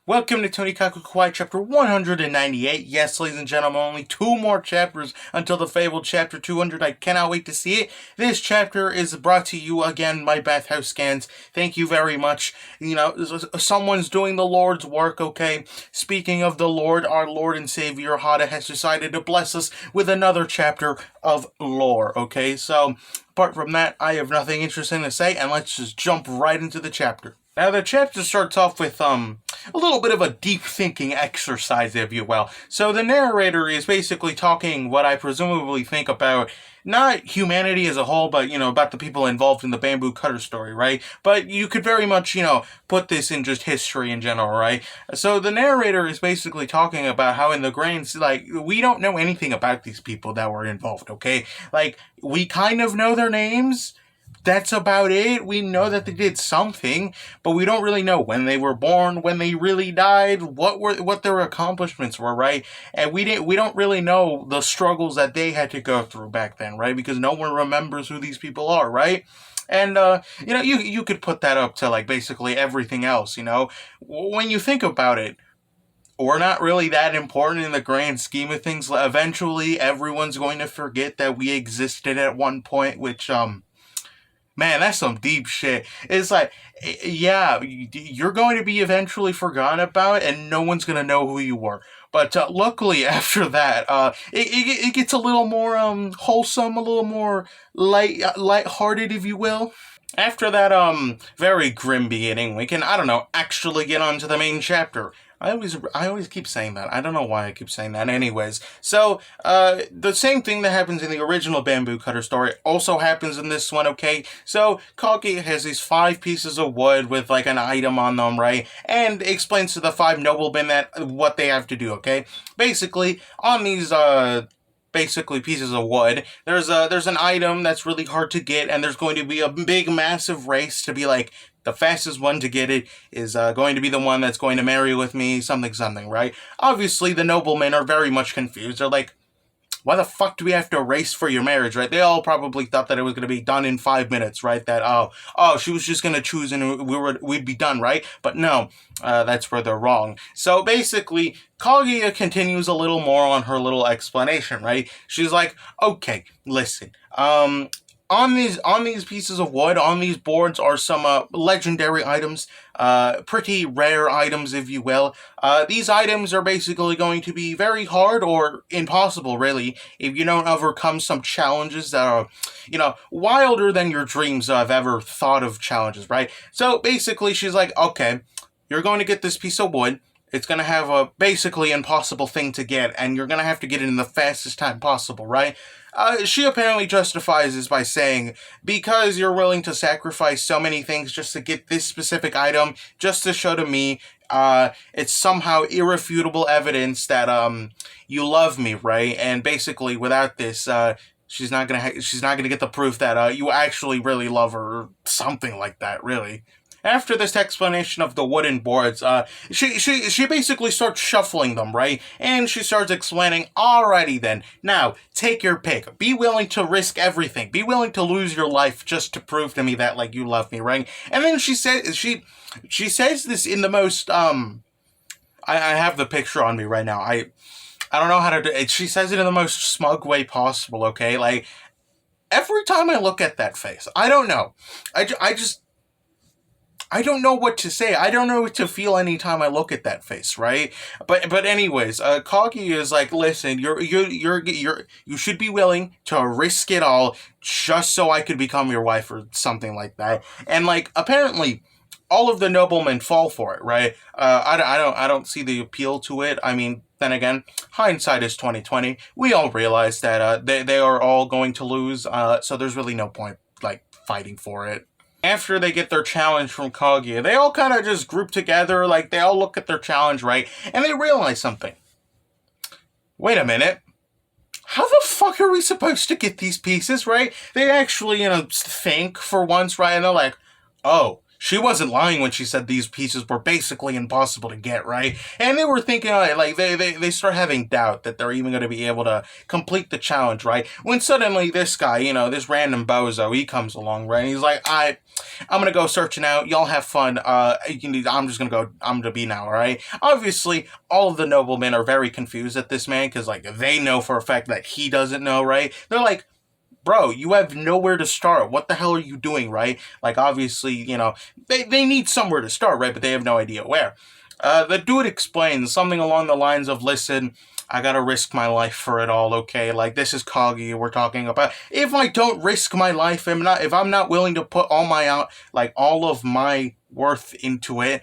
Welcome to Tonikaku Kawaii chapter 198. Yes, ladies and gentlemen, only 2 more chapters until the fabled chapter 200. I cannot wait to see it. This chapter is brought to you again by Bathhouse Scans. Thank you very much. You know, someone's doing the Lord's work, okay? Speaking of the Lord, our Lord and Savior Hada has decided to bless us with another chapter of lore, okay? So, apart from that, I have nothing interesting to say, and let's just jump right into the chapter. Now, the chapter starts off with, a little bit of a deep thinking exercise, if you will. So the narrator is basically talking what I presumably think about, not humanity as a whole, but, about the people involved in the bamboo cutter story, right? But you could very much, put this in just history in general, right? So the narrator is basically talking about how in the grand, we don't know anything about these people that were involved, okay? We kind of know their names. That's about it. We know that they did something, but we don't really know when they were born, when they really died, what their accomplishments were, right? And we don't really know the struggles that they had to go through back then, right? Because no one remembers who these people are, right? And you could put that up to basically everything else, when you think about it. We're not really that important in the grand scheme of things. Eventually, everyone's going to forget that we existed at one point, which man, that's some deep shit. It's yeah, you're going to be eventually forgotten about, and no one's going to know who you were. But luckily, after that, it gets a little more wholesome, a little more lighthearted, if you will. After that very grim beginning, we can, actually get on to the main chapter. I always keep saying that. I don't know why I keep saying that anyways. So, the same thing that happens in the original bamboo cutter story also happens in this one, okay? So, Kawaii has these 5 pieces of wood with, an item on them, right? And explains to the 5 noblemen what they have to do, okay? Basically, on these, pieces of wood, there's an item that's really hard to get, and there's going to be a big, massive race to be the fastest one to get it is going to be the one that's going to marry with me, something, right? Obviously, the noblemen are very much confused. They're like, why the fuck do we have to race for your marriage, right? They all probably thought that it was going to be done in 5 minutes, right? That, she was just going to choose and we'd be done, right? But no, that's where they're wrong. So basically, Kaguya continues a little more on her little explanation, right? She's like, okay, listen, on these pieces of wood, on these boards are some legendary items, pretty rare items, if you will. These items are basically going to be very hard or impossible, really, if you don't overcome some challenges that are, wilder than your dreams have ever thought of challenges, right? So basically, she's like, okay, you're going to get this piece of wood. It's going to have a basically impossible thing to get, and you're going to have to get it in the fastest time possible, right? She apparently justifies this by saying, because you're willing to sacrifice so many things just to get this specific item, just to show to me, it's somehow irrefutable evidence that, you love me, right? And basically, without this, she's not gonna get the proof that, you actually really love her, or something like that, really. After this explanation of the wooden boards, she basically starts shuffling them, right? And she starts explaining, alrighty then, now, take your pick. Be willing to risk everything. Be willing to lose your life just to prove to me that, you love me, right? And then she says this in the most, I have the picture on me right now. I don't know how to do it. She says it in the most smug way possible, okay? Every time I look at that face, I don't know. I don't know what to say. I don't know what to feel anytime I look at that face, right? But anyways, Kaguya is like, listen, you should be willing to risk it all just so I could become your wife or something like that. And apparently, all of the noblemen fall for it, right? I don't see the appeal to it. I mean, then again, hindsight is 2020. We all realize that they are all going to lose. So there's really no point fighting for it. After they get their challenge from Kaguya, they all kind of just group together, they all look at their challenge, right? And they realize something. Wait a minute. How the fuck are we supposed to get these pieces, right? They actually, think for once, right? And they're like, oh, she wasn't lying when she said these pieces were basically impossible to get, right? And they were thinking, like, they start having doubt that they're even going to be able to complete the challenge, right? When suddenly this guy, this random bozo, he comes along, right? And he's like, I'm gonna go searching out. Y'all have fun. I'm just gonna go. I'm gonna be now. All right. Obviously, all of the noblemen are very confused at this man because, like, they know for a fact that he doesn't know. Right? They're like, bro, you have nowhere to start. What the hell are you doing? Right? Like, obviously, they need somewhere to start, right? But they have no idea where. The dude explains something along the lines of, "Listen, I gotta risk my life for it all, okay? Like, this is Kagi we're talking about. If I don't risk my life, if I'm not willing to put all of my worth into it,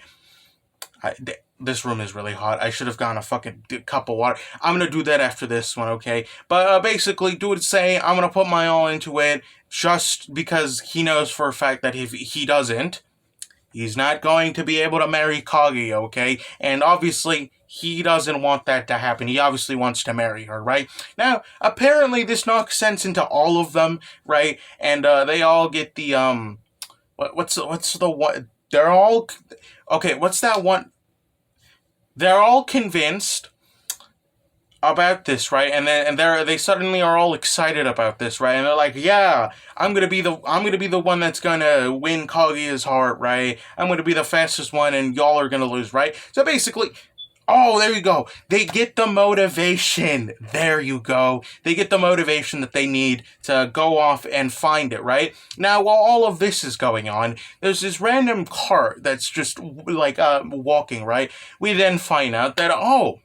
this room is really hot. I should have gotten a fucking cup of water. I'm gonna do that after this one, okay? But basically, dude say, I'm gonna put my all into it just because he knows for a fact that if he doesn't, he's not going to be able to marry Kagi, okay? And obviously, he doesn't want that to happen. He obviously wants to marry her, right? Now, apparently this knocks sense into all of them, right? And they all get the, what's the one? They're all, okay, what's that one? They're all convinced about this, right? And they suddenly are all excited about this, right? And they're like, yeah, I'm gonna be the one that's gonna win Kaguya's heart, right? I'm gonna be the fastest one, and y'all are gonna lose, right? So basically, oh, there you go. They get the motivation. There you go. They get the motivation that they need to go off and find it, right? Now, while all of this is going on, there's this random cart that's just like walking, right? We then find out that, oh,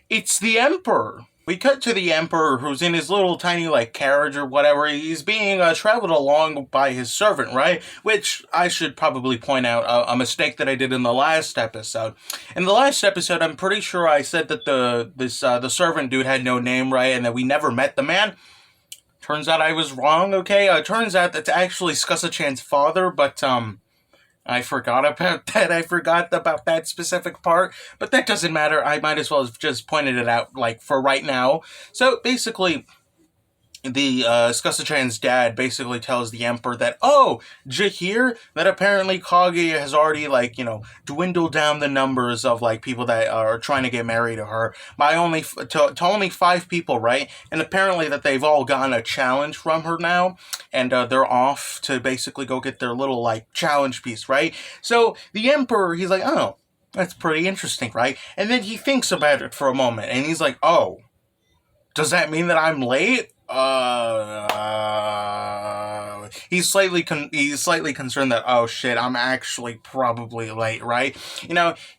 it's the Emperor. We cut to the Emperor, who's in his little tiny, like, carriage or whatever. He's being traveled along by his servant, right? Which I should probably point out a mistake that I did in the last episode. In the last episode, I'm pretty sure I said that the servant dude had no name, right? And that we never met the man. Turns out I was wrong, okay? Turns out that's actually Scuzza-chan's father, but, I forgot about that. I forgot about that specific part, but that doesn't matter. I might as well have just pointed it out, like, for right now. So, basically, the Scuzza-chan's dad basically tells the Emperor that, oh, did you hear that apparently Kaguya has already, like, dwindled down the numbers of, like, people that are trying to get married to her by only only 5 people, right? And apparently that they've all gotten a challenge from her now, and they're off to basically go get their little, like, challenge piece, right? So the Emperor, he's like, oh, that's pretty interesting, right? And then he thinks about it for a moment, and he's like, oh, does that mean that I'm late? He's slightly concerned that, oh shit, I'm actually probably late, right?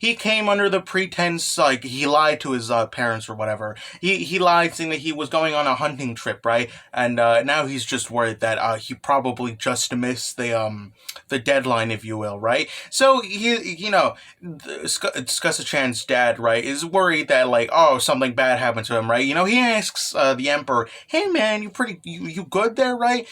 He came under the pretense, like, he lied to his parents or whatever. He lied saying that he was going on a hunting trip, right? And now he's just worried that he probably just missed the deadline, if you will, right? So Scuzza-chan's dad, right, is worried that, like, oh, something bad happened to him, right? He asks the Emperor, hey man, you good there, right?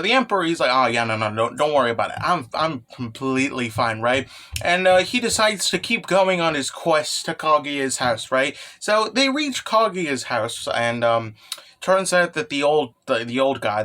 The Emperor, he's like, oh yeah, no, don't worry about it. I'm completely fine, right? And he decides to keep going on his quest to Kaguya's house, right? So they reach Kaguya's house, and turns out that the old guy,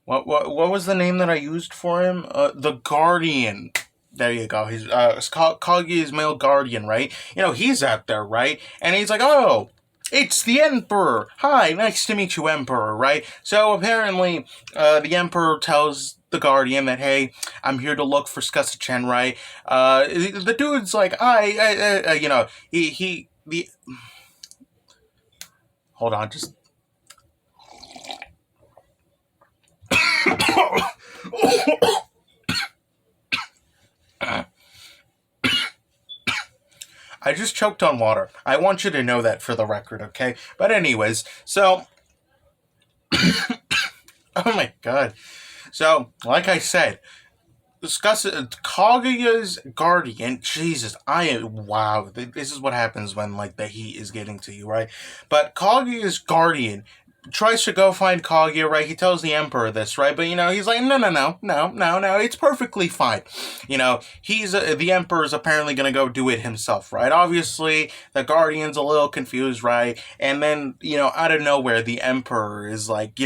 what was the name that I used for him? The Guardian. There you go. He's Kaguya's male guardian, right? He's out there, right? And he's like, oh, it's the Emperor! Hi, nice to meet you, Emperor, right? So apparently, the Emperor tells the Guardian that, hey, I'm here to look for Scuzza-chan, right? The dude's like, hold on, just... I just choked on water. I want you to know that for the record, okay? But anyways, so... oh my god. So, like I said, Kaguya's guardian, Jesus, wow, this is what happens when, like, the heat is getting to you, right? But Kaguya's guardian tries to go find Kaguya, right? He tells the Emperor this, right? But, he's like, no, it's perfectly fine. The Emperor's apparently gonna go do it himself, right? Obviously, the Guardian's a little confused, right? And then, out of nowhere, the Emperor is like,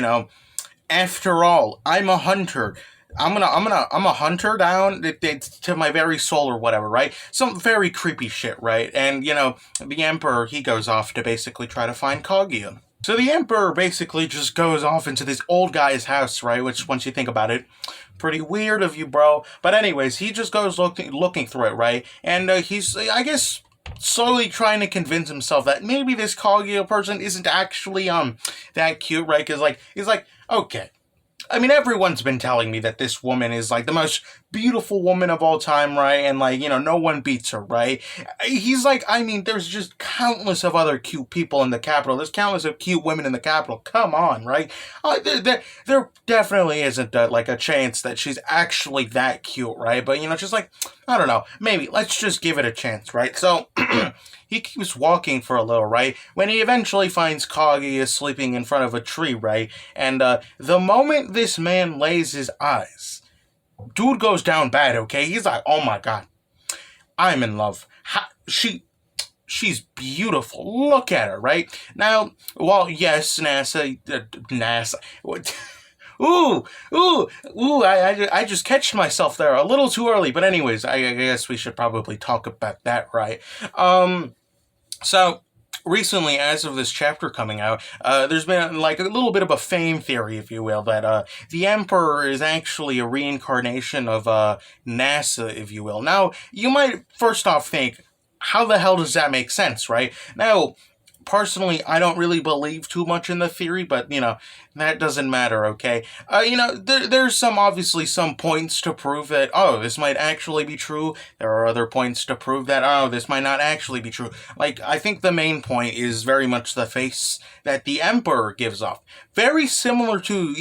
after all, I'm a hunter. I'm gonna hunt her down to my very soul or whatever, right? Some very creepy shit, right? And the Emperor, he goes off to basically try to find Kaguya. So the Emperor basically just goes off into this old guy's house, right? Which, once you think about it, pretty weird of you, bro. But anyways, he just goes looking through it, right? And he's, I guess, slowly trying to convince himself that maybe this Kaguya person isn't actually that cute, right? Because he's like, okay, I mean, everyone's been telling me that this woman is like the most beautiful woman of all time, right? And no one beats her, right? He's like, I mean, there's just countless of other cute people in the capital. There's countless of cute women in the capital. Come on, right? There definitely isn't a chance that she's actually that cute, right? But just I don't know, maybe let's just give it a chance, right? So he keeps walking for a little, right? When he eventually finds Kaguya sleeping in front of a tree, right? And the moment this man lays his eyes, dude goes down bad, okay? He's like, oh my god, I'm in love. She's beautiful. Look at her, right? Now, well, yes, NASA. Ooh, I just catched myself there a little too early. But anyways, I guess we should probably talk about that, right? So recently, as of this chapter coming out, there's been a little bit of a fame theory, if you will, that the Emperor is actually a reincarnation of NASA, if you will. Now, you might first off think, how the hell does that make sense, right? Now, personally, I don't really believe too much in the theory, but, that doesn't matter, okay? There's obviously some points to prove that, oh, this might actually be true. There are other points to prove that, oh, this might not actually be true. I think the main point is very much the face that the Emperor gives off. Very similar to,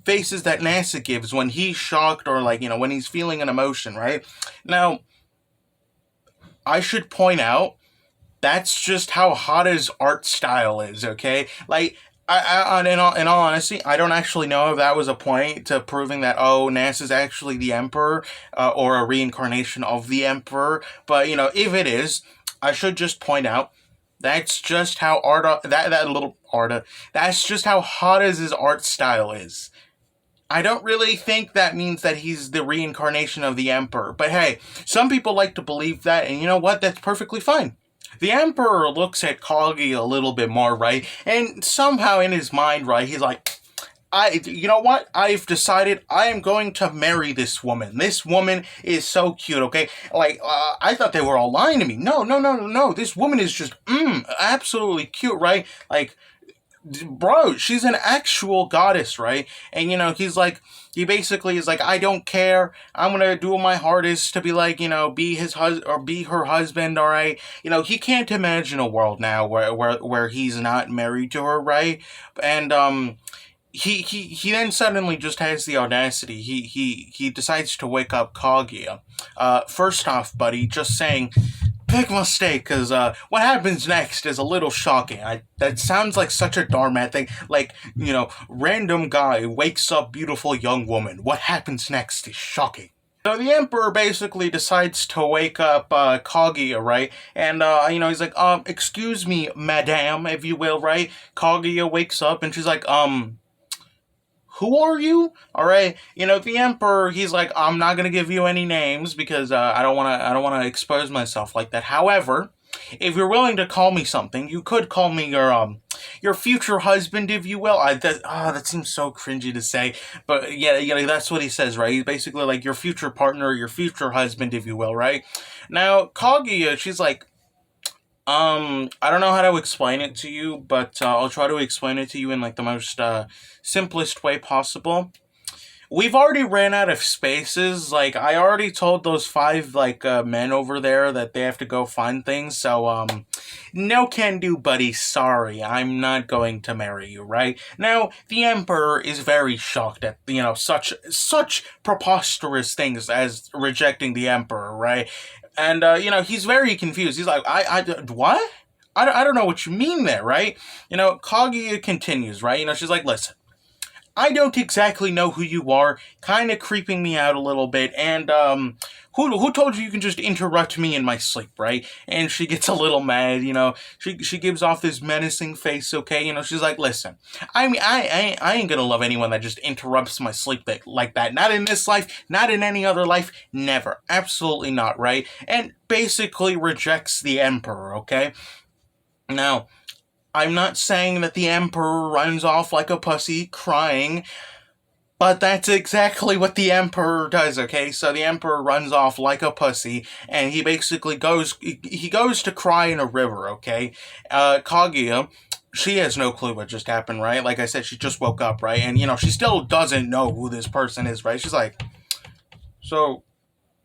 faces that NASA gives when he's shocked or, when he's feeling an emotion, right? Now, I should point out, that's just how hot his art style is, okay? In all honesty, I don't actually know if that was a point to proving that, oh, NASA's actually the Emperor, or a reincarnation of the Emperor. But, if it is, I should just point out, that's just how that's just how hot as his art style is. I don't really think that means that he's the reincarnation of the Emperor. But hey, some people like to believe that, and you know what? That's perfectly fine. The Emperor looks at Kaguya a little bit more, right? And somehow in his mind, right, he's like, you know what? I've decided I am going to marry this woman. This woman is so cute, okay? I thought they were all lying to me. No. This woman is just, absolutely cute, right? Bro, she's an actual goddess, right? And, he basically is like, I don't care. I'm gonna do my hardest to be be his husband or be her husband, alright? He can't imagine a world now where he's not married to her, right? And, he then suddenly just has the audacity. He decides to wake up Kaguya. First off, buddy, just saying, big mistake, because what happens next is a little shocking. That sounds like such a Dharma thing. Random guy wakes up beautiful young woman. What happens next is shocking. So the Emperor basically decides to wake up Kaguya, right? And, he's like, excuse me, madame, if you will, right? Kaguya wakes up and she's like, who are you? All right. The Emperor, he's like, I'm not going to give you any names because I don't want to expose myself like that. However, if you're willing to call me something, you could call me your future husband, if you will. That seems so cringy to say, but yeah, that's what he says, right? He's basically like your future partner, your future husband, if you will, right? Now, Kaguya, she's like, I don't know how to explain it to you, but I'll try to explain it to you in the most simplest way possible. We've already ran out of spaces. I already told those 5 men over there that they have to go find things. So no can do, buddy. Sorry, I'm not going to marry you. Right now, the Emperor is very shocked at such preposterous things as rejecting the Emperor. Right. And, he's very confused. He's like, what? I don't know what you mean there, right? Kaguya continues, right? She's like, listen, I don't exactly know who you are, kind of creeping me out a little bit, and, who told you can just interrupt me in my sleep, right? And she gets a little mad, she gives off this menacing face, okay? She's like, listen, I mean, I ain't gonna love anyone that just interrupts my sleep like that. Not in this life, not in any other life, never. Absolutely not, right? And basically rejects the Emperor, okay? Now, I'm not saying that the Emperor runs off like a pussy crying, but that's exactly what the Emperor does, okay? So the Emperor runs off like a pussy, and he basically he goes to cry in a river, okay? Kaguya, she has no clue what just happened, right? Like I said, she just woke up, right? And, she still doesn't know who this person is, right? She's like, so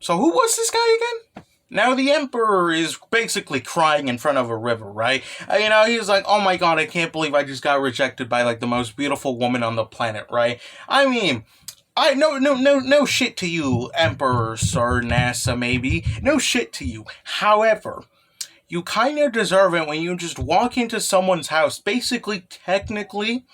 who was this guy again? Now the Emperor is basically crying in front of a river, right? He's like, oh my god, I can't believe I just got rejected by, like, the most beautiful woman on the planet, right? I mean, no shit to you, Emperor Sir NASA, maybe. No shit to you. However, you kind of deserve it when you just walk into someone's house, basically, technically,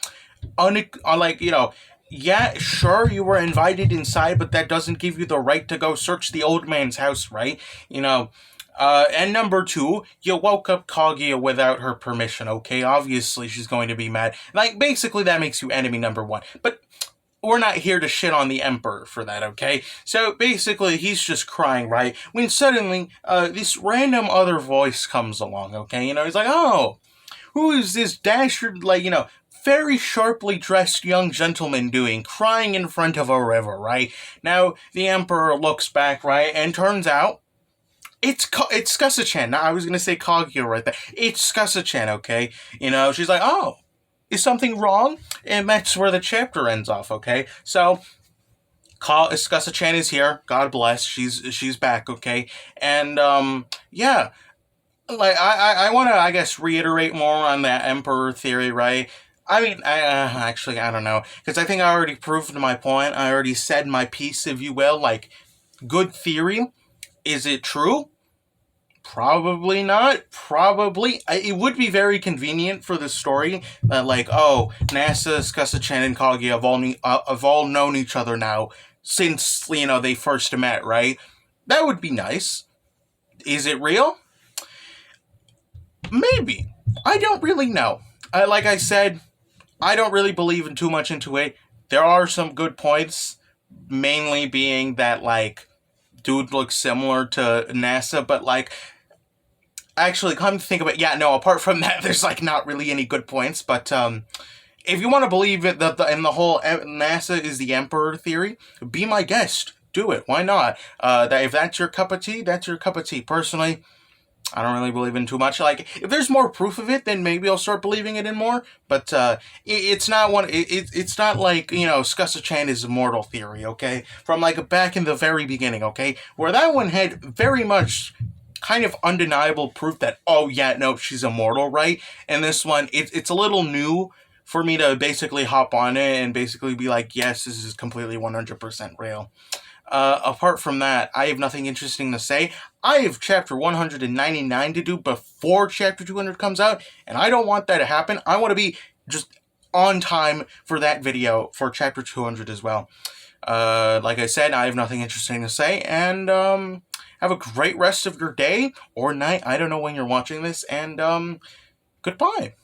yeah, sure, you were invited inside, but that doesn't give you the right to go search the old man's house, right? And number two, you woke up Kaguya without her permission, okay? Obviously, she's going to be mad. Like, basically, that makes you enemy number one. But we're not here to shit on the Emperor for that, okay? So, basically, he's just crying, right? When suddenly, this random other voice comes along, okay? He's like, oh, who is this dastard, very sharply dressed young gentleman doing, crying in front of a river, right? Now, the Emperor looks back, right, and turns out, it's Skasa-chan. Now, I was going to say Kaguya right there. It's Skasa-chan, okay? She's like, oh, is something wrong? And that's where the chapter ends off, okay? So, Skasa-chan is here. God bless. She's back, okay? And, yeah. Like, I want to, I guess, reiterate more on that Emperor theory, right? I mean, actually, I don't know. Because I think I already proved my point. I already said my piece, if you will. Like, good theory. Is it true? Probably not. Probably. It would be very convenient for the story that, like, oh, NASA, Skasa-chan, and Kaguya have all known each other now since, they first met, right? That would be nice. Is it real? Maybe. I don't really know. Like I said, I don't really believe too much into it. There are some good points, mainly being that, like, dude looks similar to NASA, but, like, actually, come to think of it, yeah, no, apart from that, there's, like, not really any good points, but, if you want to believe it, in the whole NASA is the Emperor theory, be my guest. Do it. Why not? If that's your cup of tea, that's your cup of tea. Personally, I don't really believe in too much. Like, if there's more proof of it, then maybe I'll start believing it in more. But it's not it's not like, Skasa-chan is immortal theory, okay? From, like, back in the very beginning, okay? Where that one had very much kind of undeniable proof that, oh yeah, no, she's immortal, right? And this one, it's a little new for me to basically hop on it and basically be like, yes, this is completely 100% real. Apart from that, I have nothing interesting to say. I have chapter 199 to do before chapter 200 comes out, and I don't want that to happen. I want to be just on time for that video for chapter 200 as well. Like I said, I have nothing interesting to say, and have a great rest of your day or night. I don't know when you're watching this, and goodbye.